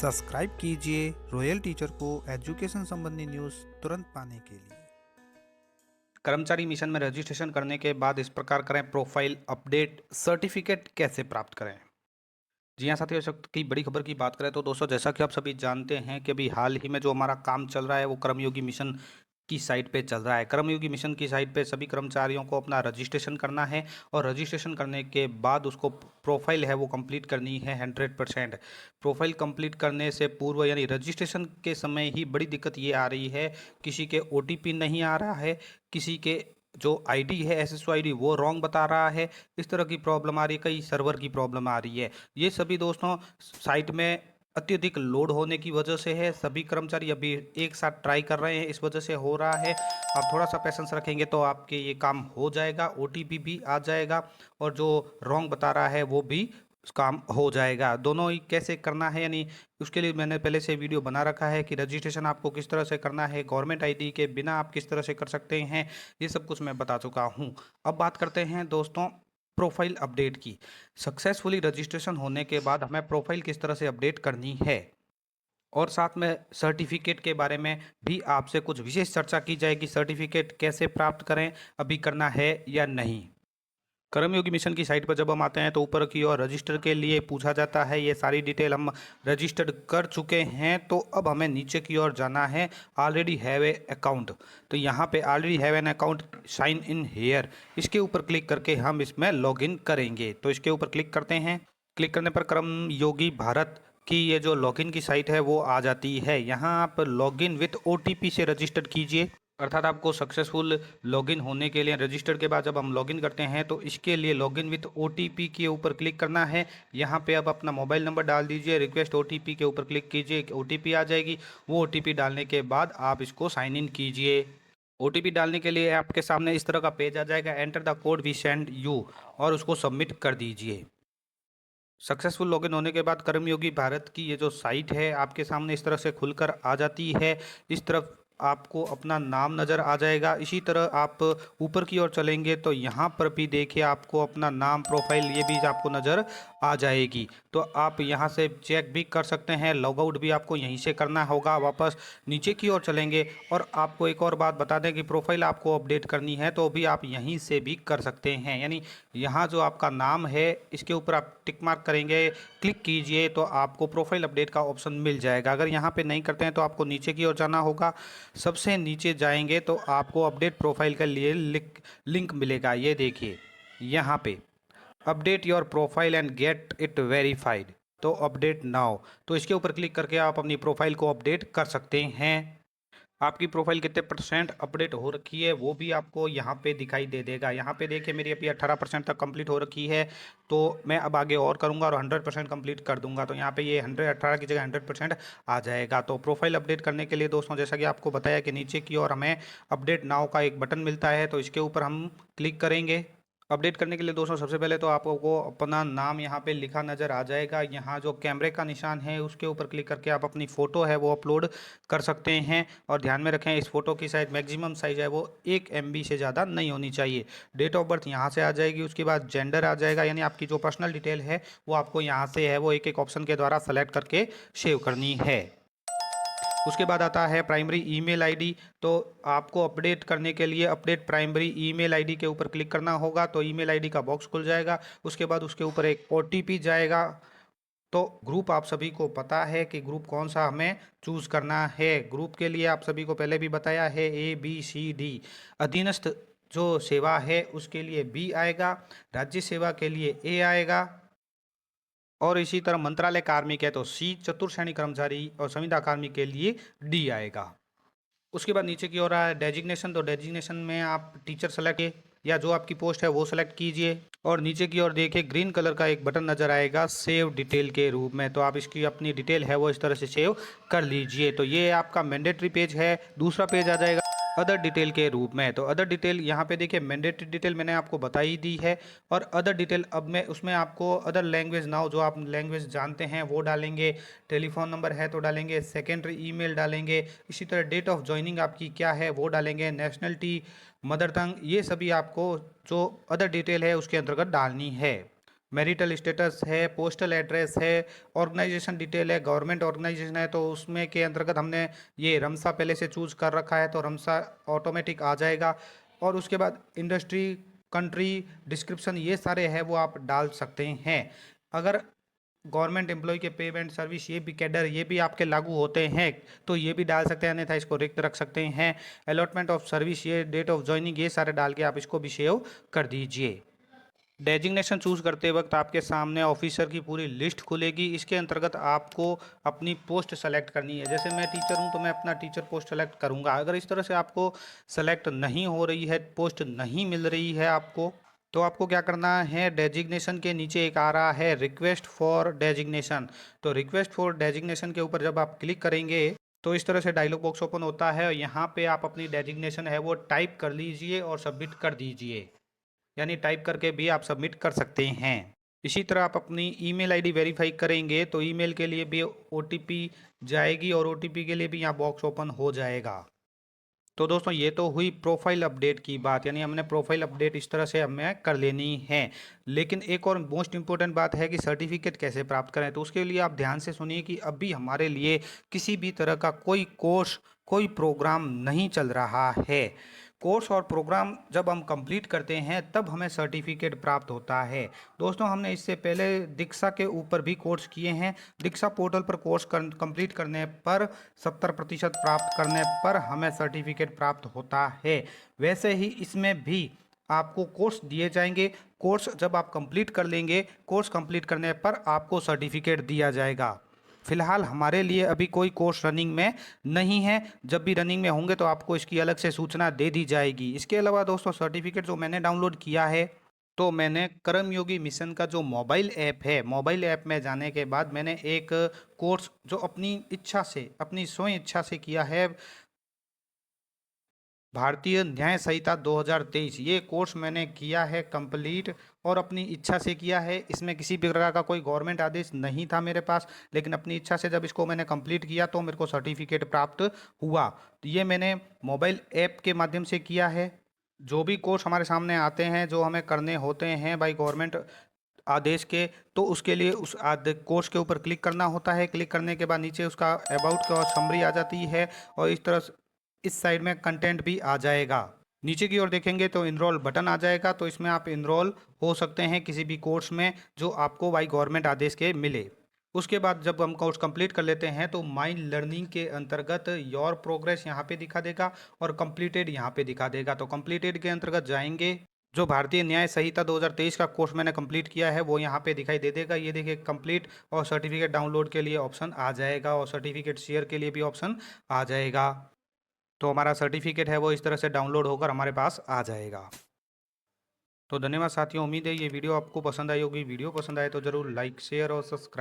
Subscribe कीजिए royal teacher को education संबंधी न्यूज़ तुरंत पाने के लिए। कर्मचारी मिशन में रजिस्ट्रेशन करने के बाद इस प्रकार करें प्रोफाइल अपडेट सर्टिफिकेट कैसे प्राप्त करें। जी हाँ साथियों, इस वक्त की बड़ी खबर की बात करें तो दोस्तों, जैसा कि आप सभी जानते हैं कि अभी हाल ही में जो हमारा काम चल रहा है वो कर्मयोगी मिशन की साइट पे चल रहा है। कर्मयोगी मिशन की साइट पे सभी कर्मचारियों को अपना रजिस्ट्रेशन करना है और रजिस्ट्रेशन करने के बाद उसको प्रोफाइल है वो कंप्लीट करनी है 100%। प्रोफाइल कंप्लीट करने से पूर्व यानी रजिस्ट्रेशन के समय ही बड़ी दिक्कत ये आ रही है, किसी के ओटीपी नहीं आ रहा है, किसी के जो आईडी है एसएसओ आईडी वो रॉन्ग बता रहा है। इस तरह की प्रॉब्लम आ रही है, कई सर्वर की प्रॉब्लम आ रही है। ये सभी दोस्तों साइट में अत्यधिक लोड होने की वजह से है। सभी कर्मचारी अभी एक साथ ट्राई कर रहे हैं, इस वजह से हो रहा है। आप थोड़ा सा पेशेंस रखेंगे तो आपके ये काम हो जाएगा, ओटीपी भी आ जाएगा और जो रॉन्ग बता रहा है वो भी काम हो जाएगा। दोनों ही कैसे करना है, यानी उसके लिए मैंने पहले से वीडियो बना रखा है कि रजिस्ट्रेशन आपको किस तरह से करना है, गवर्नमेंट आईडी के बिना आप किस तरह से कर सकते हैं, ये सब कुछ मैं बता चुका हूँ। अब बात करते हैं दोस्तों प्रोफाइल अपडेट की। सक्सेसफुली रजिस्ट्रेशन होने के बाद हमें प्रोफाइल किस तरह से अपडेट करनी है और साथ में सर्टिफिकेट के बारे में भी आपसे कुछ विशेष चर्चा की जाएगी। सर्टिफिकेट कैसे प्राप्त करें, अभी करना है या नहीं। कर्मयोगी मिशन की साइट पर जब हम आते हैं तो ऊपर की ओर रजिस्टर के लिए पूछा जाता है। ये सारी डिटेल हम रजिस्टर्ड कर चुके हैं, तो अब हमें नीचे की ओर जाना है, ऑलरेडी हैव ए अकाउंट। तो यहाँ पे already have an account, sign in here, इसके ऊपर क्लिक करके हम इसमें लॉगिन करेंगे। तो इसके ऊपर क्लिक करते हैं। क्लिक करने पर कर्मयोगी भारत की ये जो लॉगिन की साइट है वो आ जाती है। यहाँ आप लॉगिन विथ ओटीपी से रजिस्टर कीजिए, अर्थात आपको सक्सेसफुल लॉगिन होने के लिए रजिस्टर के बाद जब हम लॉगिन करते हैं तो इसके लिए लॉगिन विथ ओटीपी के ऊपर क्लिक करना है। यहाँ पे अब अपना मोबाइल नंबर डाल दीजिए, रिक्वेस्ट ओटीपी के ऊपर क्लिक कीजिए, ओटीपी आ जाएगी। वो ओटीपी डालने के बाद आप इसको साइन इन कीजिए। ओटीपी डालने के लिए आपके सामने इस तरह का पेज आ जाएगा, enter the code we send you, और उसको सबमिट कर दीजिए। सक्सेसफुल लॉगिन होने के बाद कर्मयोगी भारत की ये जो साइट है आपके सामने इस तरह से खुलकर आ जाती है। इस तरफ आपको अपना नाम नज़र आ जाएगा। इसी तरह आप ऊपर की ओर चलेंगे तो यहाँ पर भी देखिए आपको अपना नाम, प्रोफाइल ये भी आपको नज़र आ जाएगी। तो आप यहाँ से चेक भी कर सकते हैं, लॉग आउट भी आपको यहीं से करना होगा। वापस नीचे की ओर चलेंगे और आपको एक और बात बता दें कि प्रोफाइल आपको अपडेट करनी है तो भी आप यहीं से भी कर सकते हैं। यानी यहाँ जो आपका नाम है इसके ऊपर आप टिक मार्क करेंगे, क्लिक कीजिए तो आपको प्रोफाइल अपडेट का ऑप्शन मिल जाएगा। अगर यहाँ पे नहीं करते हैं तो आपको नीचे की ओर जाना होगा। सबसे नीचे जाएंगे तो आपको अपडेट प्रोफाइल के लिए लिंक मिलेगा। ये देखिए यहाँ पे update your profile and get it verified, तो अपडेट नाउ, तो इसके ऊपर क्लिक करके आप अपनी प्रोफाइल को अपडेट कर सकते हैं। आपकी प्रोफाइल कितने परसेंट अपडेट हो रखी है वो भी आपको यहाँ पे दिखाई दे देगा। यहाँ पे देखिए मेरी अभी 18% तक कंप्लीट हो रखी है, तो मैं अब आगे और करूँगा और 100% कंप्लीट कर दूंगा। तो यहाँ पे ये 18 की जगह 100% आ जाएगा। तो प्रोफाइल अपडेट करने के लिए दोस्तों, जैसा कि आपको बताया कि नीचे की ओर हमें अपडेट नाउ का एक बटन मिलता है, तो इसके ऊपर हम क्लिक करेंगे। अपडेट करने के लिए दोस्तों सबसे पहले तो आपको अपना नाम यहाँ पे लिखा नज़र आ जाएगा। यहाँ जो कैमरे का निशान है उसके ऊपर क्लिक करके आप अपनी फ़ोटो है वो अपलोड कर सकते हैं। और ध्यान में रखें इस फोटो की साइज, मैक्सिमम साइज है वो 1 MB से ज़्यादा नहीं होनी चाहिए। डेट ऑफ बर्थ यहाँ से आ जाएगी, उसके बाद जेंडर आ जाएगा, यानी आपकी जो पर्सनल डिटेल है वो आपको यहाँ से है वो एक एक ऑप्शन के द्वारा सेलेक्ट करके सेव करनी है। उसके बाद आता है प्राइमरी ईमेल आईडी। तो आपको अपडेट करने के लिए अपडेट प्राइमरी ईमेल आईडी के ऊपर क्लिक करना होगा, तो ईमेल आईडी का बॉक्स खुल जाएगा। उसके बाद उसके ऊपर एक ओटीपी जाएगा। तो ग्रुप आप सभी को पता है कि ग्रुप कौन सा हमें चूज़ करना है। ग्रुप के लिए आप सभी को पहले भी बताया है ABCD। अधीनस्थ जो सेवा है उसके लिए B आएगा, राज्य सेवा के लिए A आएगा, और इसी तरह मंत्रालय कार्मिक है तो C, चतुर्श्रेणी कर्मचारी और संविदा कार्मिक के लिए D आएगा। उसके बाद नीचे की ओर है डेजिग्नेशन। तो डेजिग्नेशन में आप टीचर सेलेक्ट या जो आपकी पोस्ट है वो सेलेक्ट कीजिए, और नीचे की ओर देखिए ग्रीन कलर का एक बटन नजर आएगा सेव डिटेल के रूप में, तो आप इसकी अपनी डिटेल है वो इस तरह से सेव कर लीजिए। तो ये आपका मैंडेटरी पेज है। दूसरा पेज आ जाएगा अदर डिटेल के रूप में। तो अदर डिटेल यहाँ पे देखिए मैंडेटरी डिटेल मैंने आपको बता ही दी है, और अदर डिटेल अब मैं उसमें आपको अदर लैंग्वेज नाउ जो आप लैंग्वेज जानते हैं वो डालेंगे, टेलीफोन नंबर है तो डालेंगे, सेकेंडरी ईमेल डालेंगे, इसी तरह डेट ऑफ ज्वाइनिंग आपकी क्या है वो डालेंगे, नेशनलिटी, मदर टंग, ये सभी आपको जो अदर डिटेल है उसके अंतर्गत डालनी है। मैरिटल स्टेटस है, पोस्टल एड्रेस है, ऑर्गेनाइजेशन डिटेल है, गवर्नमेंट ऑर्गेनाइजेशन है तो उसमें के अंतर्गत हमने ये रमसा पहले से चूज कर रखा है तो रमसा ऑटोमेटिक आ जाएगा। और उसके बाद इंडस्ट्री, कंट्री, डिस्क्रिप्शन ये सारे है वो आप डाल सकते हैं। अगर गवर्नमेंट एम्प्लॉय के पेमेंट सर्विस ये भी कैडर ये भी आपके लागू होते हैं तो ये भी डाल सकते हैं, अन्यथा इसको रिक्त रख सकते हैं। अलॉटमेंट ऑफ सर्विस, ये डेट ऑफ ज्वाइनिंग ये सारे डाल के आप इसको भी सेव कर दीजिए। डेजिग्नेशन चूज करते वक्त आपके सामने ऑफिसर की पूरी लिस्ट खुलेगी। इसके अंतर्गत आपको अपनी पोस्ट सेलेक्ट करनी है। जैसे मैं टीचर हूं तो मैं अपना टीचर पोस्ट सेलेक्ट करूंगा। अगर इस तरह से आपको सेलेक्ट नहीं हो रही है, पोस्ट नहीं मिल रही है आपको, तो आपको क्या करना है, डेजिग्नेशन के नीचे एक आ रहा है रिक्वेस्ट फॉर डेजिग्नेशन। तो रिक्वेस्ट फॉर डेजिग्नेशन के ऊपर जब आप क्लिक करेंगे तो इस तरह से डायलॉग बॉक्स ओपन होता है और यहाँ पे आप अपनी डेजिग्नेशन है वो टाइप कर लीजिए और सबमिट कर दीजिए। यानी टाइप करके भी आप सबमिट कर सकते हैं। इसी तरह आप अपनी ईमेल आईडी वेरीफाई करेंगे तो ईमेल के लिए भी ओटीपी जाएगी और ओटीपी के लिए भी यहाँ बॉक्स ओपन हो जाएगा। तो दोस्तों ये तो हुई प्रोफाइल अपडेट की बात, यानी हमने प्रोफाइल अपडेट इस तरह से हमें कर लेनी है। लेकिन एक और मोस्ट इंपॉर्टेंट बात है कि सर्टिफिकेट कैसे प्राप्त करें। तो उसके लिए आप ध्यान से सुनिए कि अभी हमारे लिए किसी भी तरह का कोई कोर्स, कोई प्रोग्राम नहीं चल रहा है। कोर्स और प्रोग्राम जब हम कंप्लीट करते हैं तब हमें सर्टिफिकेट प्राप्त होता है। दोस्तों हमने इससे पहले दीक्षा के ऊपर भी कोर्स किए हैं। दीक्षा पोर्टल पर कोर्स कंप्लीट करने पर 70% प्राप्त करने पर हमें सर्टिफिकेट प्राप्त होता है। वैसे ही इसमें भी आपको कोर्स दिए जाएंगे। कोर्स जब आप कंप्लीट कर लेंगे, कोर्स कंप्लीट करने पर आपको सर्टिफिकेट दिया जाएगा। फिलहाल हमारे लिए अभी कोई कोर्स रनिंग में नहीं है। जब भी रनिंग में होंगे तो आपको इसकी अलग से सूचना दे दी जाएगी। इसके अलावा दोस्तों सर्टिफिकेट जो मैंने डाउनलोड किया है, तो मैंने कर्मयोगी मिशन का जो मोबाइल ऐप है, मोबाइल ऐप में जाने के बाद मैंने एक कोर्स जो अपनी इच्छा से, अपनी स्वयं इच्छा से किया है, भारतीय न्याय संहिता 2023, ये कोर्स मैंने किया है कंप्लीट और अपनी इच्छा से किया है। इसमें किसी भी प्रकार का कोई गवर्नमेंट आदेश नहीं था मेरे पास, लेकिन अपनी इच्छा से जब इसको मैंने कंप्लीट किया तो मेरे को सर्टिफिकेट प्राप्त हुआ। तो ये मैंने मोबाइल ऐप के माध्यम से किया है। जो भी कोर्स हमारे सामने आते हैं जो हमें करने होते हैं बाई गवर्नमेंट आदेश के, तो उसके लिए उस कोर्स के ऊपर क्लिक करना होता है। क्लिक करने के बाद नीचे उसका अबाउट का समरी आ जाती है और इस तरह इस साइड में कंटेंट भी आ जाएगा। नीचे की ओर देखेंगे तो इनरोल बटन आ जाएगा, तो इसमें आप इनरोल हो सकते हैं किसी भी कोर्स में जो आपको बाई गवर्नमेंट आदेश के मिले। उसके बाद जब हम कोर्स कंप्लीट कर लेते हैं तो माई लर्निंग के अंतर्गत योर प्रोग्रेस यहाँ पे दिखा देगा और कंप्लीटेड यहाँ पे दिखा देगा। तो कंप्लीटेड के अंतर्गत जाएंगे, जो भारतीय न्याय संहिता 2023 का कोर्स मैंने कंप्लीट किया है वो यहाँ पे दिखाई दे देगा। ये देखिए कंप्लीट, और सर्टिफिकेट डाउनलोड के लिए ऑप्शन आ जाएगा और सर्टिफिकेट शेयर के लिए भी ऑप्शन आ जाएगा। तो हमारा सर्टिफिकेट है वो इस तरह से डाउनलोड होकर हमारे पास आ जाएगा। तो धन्यवाद साथियों, उम्मीद है ये वीडियो आपको पसंद आई होगी। वीडियो पसंद आए तो ज़रूर लाइक, शेयर और सब्सक्राइब